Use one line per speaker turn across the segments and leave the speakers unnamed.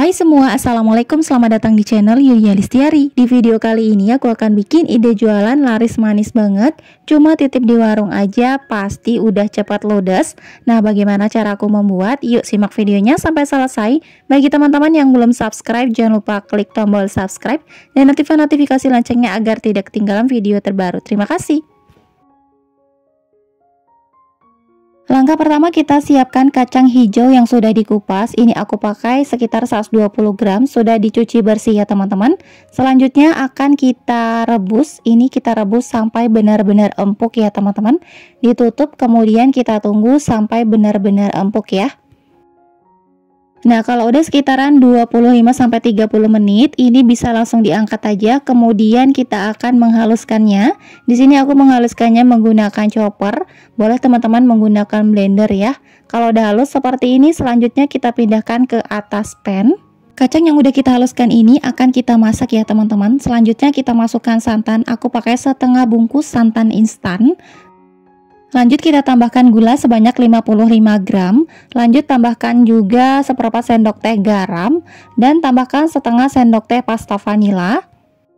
Hai semua, assalamualaikum, selamat datang di channel Yulia Listiari. Di video kali ini aku akan bikin ide jualan laris manis banget, cuma titip di warung aja pasti udah cepat ludes. Nah, bagaimana cara aku membuat? Yuk simak videonya sampai selesai. Bagi teman-teman yang belum subscribe, jangan lupa klik tombol subscribe dan aktifkan notifikasi loncengnya agar tidak ketinggalan video terbaru. Terima kasih. Langkah pertama, kita siapkan kacang hijau yang sudah dikupas. Ini aku pakai sekitar 120 gram, sudah dicuci bersih ya teman-teman. Selanjutnya akan kita rebus. Ini kita rebus sampai benar-benar empuk ya teman-teman. Ditutup, kemudian kita tunggu sampai benar-benar empuk ya. Nah, kalau udah sekitaran 25-30 menit, ini bisa langsung diangkat aja. Kemudian kita akan menghaluskannya. Di sini aku menghaluskannya menggunakan chopper. Boleh teman-teman menggunakan blender ya. Kalau udah halus seperti ini, selanjutnya kita pindahkan ke atas pan. Kacang yang udah kita haluskan ini akan kita masak ya teman-teman. Selanjutnya kita masukkan santan. Aku pakai setengah bungkus santan instan. Lanjut kita tambahkan gula sebanyak 55 gram. Lanjut tambahkan juga seperempat sendok teh garam dan tambahkan setengah sendok teh pasta vanila.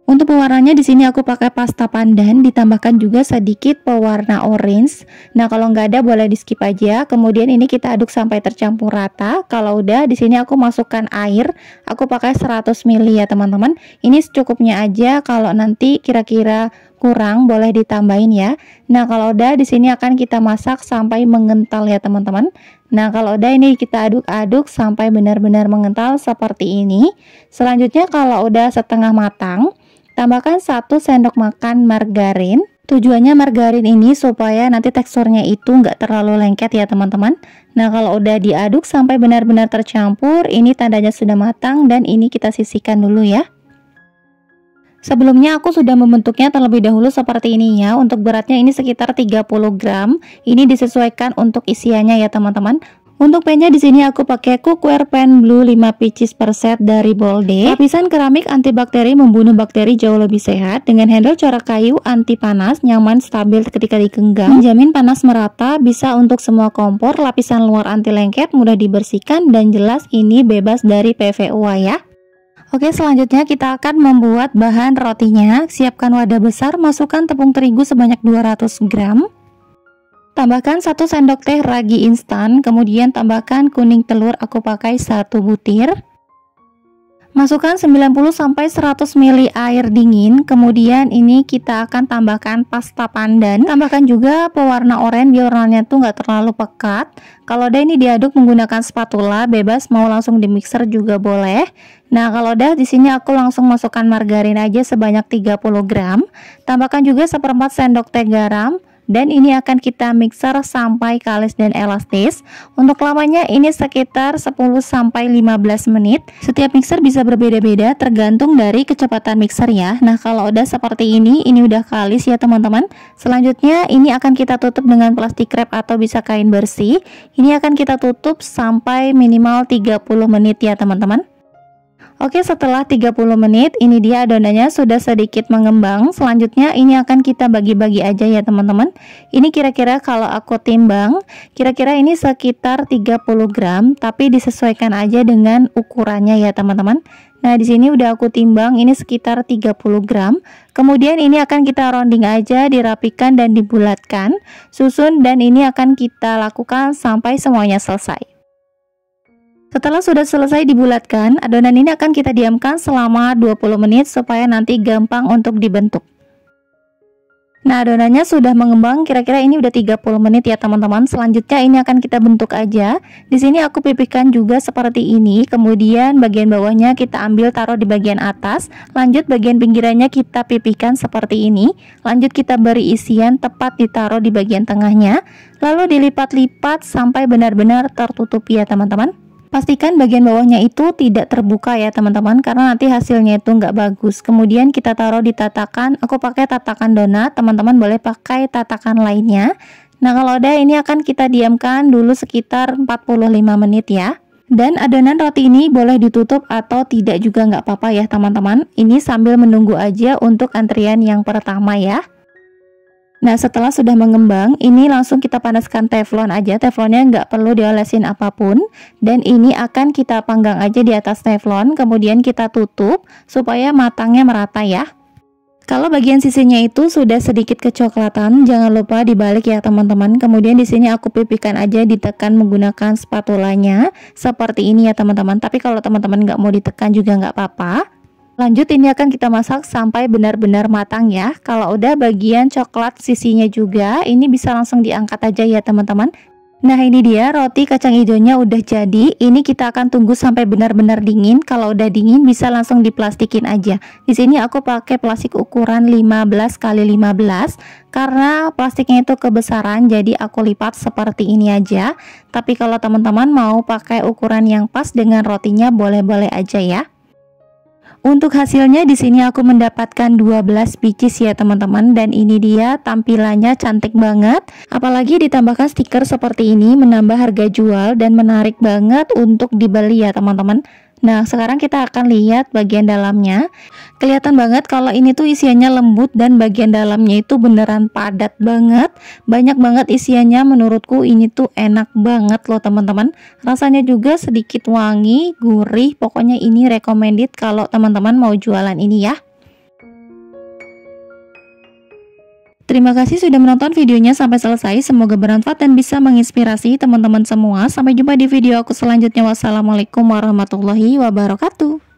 Untuk pewarnanya di sini aku pakai pasta pandan, ditambahkan juga sedikit pewarna orange. Nah, kalau nggak ada boleh di skip aja. Kemudian ini kita aduk sampai tercampur rata. Kalau udah, di sini aku masukkan air. Aku pakai 100 ml ya teman-teman. Ini secukupnya aja. Kalau nanti kira-kira kurang boleh ditambahin ya. Nah, kalau udah di sini akan kita masak sampai mengental ya teman-teman. Nah, kalau udah ini kita aduk-aduk sampai benar-benar mengental seperti ini. Selanjutnya kalau udah setengah matang, tambahkan 1 sendok makan margarin. Tujuannya margarin ini supaya nanti teksturnya itu nggak terlalu lengket ya teman-teman. Nah, kalau udah diaduk sampai benar-benar tercampur, ini tandanya sudah matang dan ini kita sisihkan dulu ya. Sebelumnya aku sudah membentuknya terlebih dahulu seperti ini ya. Untuk beratnya ini sekitar 30 gram. Ini disesuaikan untuk isiannya ya teman-teman. Untuk pennya di sini aku pakai cookware pan blue 5 pieces per set dari Bolde. Lapisan keramik antibakteri membunuh bakteri jauh lebih sehat dengan handle corak kayu anti panas, nyaman, stabil ketika digenggam, menjamin panas merata, bisa untuk semua kompor, lapisan luar anti lengket, mudah dibersihkan dan jelas ini bebas dari PVOA ya. Oke, selanjutnya kita akan membuat bahan rotinya. Siapkan wadah besar, masukkan tepung terigu sebanyak 200 gram. Tambahkan 1 sendok teh ragi instan, kemudian tambahkan kuning telur, aku pakai 1 butir. Masukkan 90-100 ml air dingin. Kemudian ini kita akan tambahkan pasta pandan. Tambahkan juga pewarna oranye biar warnanya tuh nggak terlalu pekat. Kalau udah ini diaduk menggunakan spatula, bebas mau langsung di mixer juga boleh. Nah, kalau udah di sini aku langsung masukkan margarin aja sebanyak 30 gram. Tambahkan juga seperempat sendok teh garam. Dan ini akan kita mixer sampai kalis dan elastis. Untuk lamanya ini sekitar 10-15 menit. Setiap mixer bisa berbeda-beda tergantung dari kecepatan mixer ya. Nah, kalau udah seperti ini udah kalis ya teman-teman. Selanjutnya ini akan kita tutup dengan plastik wrap atau bisa kain bersih. Ini akan kita tutup sampai minimal 30 menit ya teman-teman. Oke, setelah 30 menit ini dia adonannya sudah sedikit mengembang. Selanjutnya ini akan kita bagi-bagi aja ya teman-teman. Ini kira-kira kalau aku timbang, kira-kira ini sekitar 30 gram, tapi disesuaikan aja dengan ukurannya ya teman-teman. Nah, di sini udah aku timbang ini sekitar 30 gram. Kemudian ini akan kita rounding aja, dirapikan dan dibulatkan. Susun dan ini akan kita lakukan sampai semuanya selesai. Setelah sudah selesai dibulatkan, adonan ini akan kita diamkan selama 20 menit supaya nanti gampang untuk dibentuk. Nah, adonannya sudah mengembang, kira-kira ini udah 30 menit ya teman-teman. Selanjutnya ini akan kita bentuk aja. Di sini aku pipihkan juga seperti ini. Kemudian bagian bawahnya kita ambil taruh di bagian atas. Lanjut bagian pinggirannya kita pipihkan seperti ini. Lanjut kita beri isian tepat ditaruh di bagian tengahnya. Lalu dilipat-lipat sampai benar-benar tertutup ya teman-teman. Pastikan bagian bawahnya itu tidak terbuka ya teman-teman, karena nanti hasilnya itu nggak bagus. Kemudian kita taruh di tatakan, aku pakai tatakan donat, teman-teman boleh pakai tatakan lainnya. Nah, kalau udah ini akan kita diamkan dulu sekitar 45 menit ya. Dan adonan roti ini boleh ditutup atau tidak juga nggak apa-apa ya teman-teman. Ini sambil menunggu aja untuk antrian yang pertama ya. Nah, setelah sudah mengembang, ini langsung kita panaskan teflon aja. Teflonnya nggak perlu diolesin apapun. Dan ini akan kita panggang aja di atas teflon, kemudian kita tutup supaya matangnya merata ya. Kalau bagian sisinya itu sudah sedikit kecoklatan, jangan lupa dibalik ya teman-teman. Kemudian di sini aku pipihkan aja, ditekan menggunakan spatulanya seperti ini ya teman-teman. Tapi kalau teman-teman nggak mau ditekan juga nggak apa-apa. Lanjut, ini akan kita masak sampai benar-benar matang ya. Kalau udah bagian coklat sisinya juga, ini bisa langsung diangkat aja ya teman-teman. Nah, ini dia roti kacang hijaunya udah jadi. Ini kita akan tunggu sampai benar-benar dingin. Kalau udah dingin bisa langsung diplastikin aja. Di sini aku pakai plastik ukuran 15 x 15 karena plastiknya itu kebesaran, jadi aku lipat seperti ini aja. Tapi kalau teman-teman mau pakai ukuran yang pas dengan rotinya, boleh-boleh aja ya. Untuk hasilnya di sini aku mendapatkan 12 pieces ya teman-teman, dan ini dia tampilannya cantik banget. Apalagi ditambahkan stiker seperti ini menambah harga jual dan menarik banget untuk dibeli ya teman-teman. Nah, sekarang kita akan lihat bagian dalamnya. Kelihatan banget kalau ini tuh isiannya lembut dan bagian dalamnya itu beneran padat banget. Banyak banget isiannya, menurutku ini tuh enak banget loh teman-teman. Rasanya juga sedikit wangi, gurih. Pokoknya ini recommended kalau teman-teman mau jualan ini ya. Terima kasih sudah menonton videonya sampai selesai. Semoga bermanfaat dan bisa menginspirasi teman-teman semua. Sampai jumpa di video aku selanjutnya. Wassalamualaikum warahmatullahi wabarakatuh.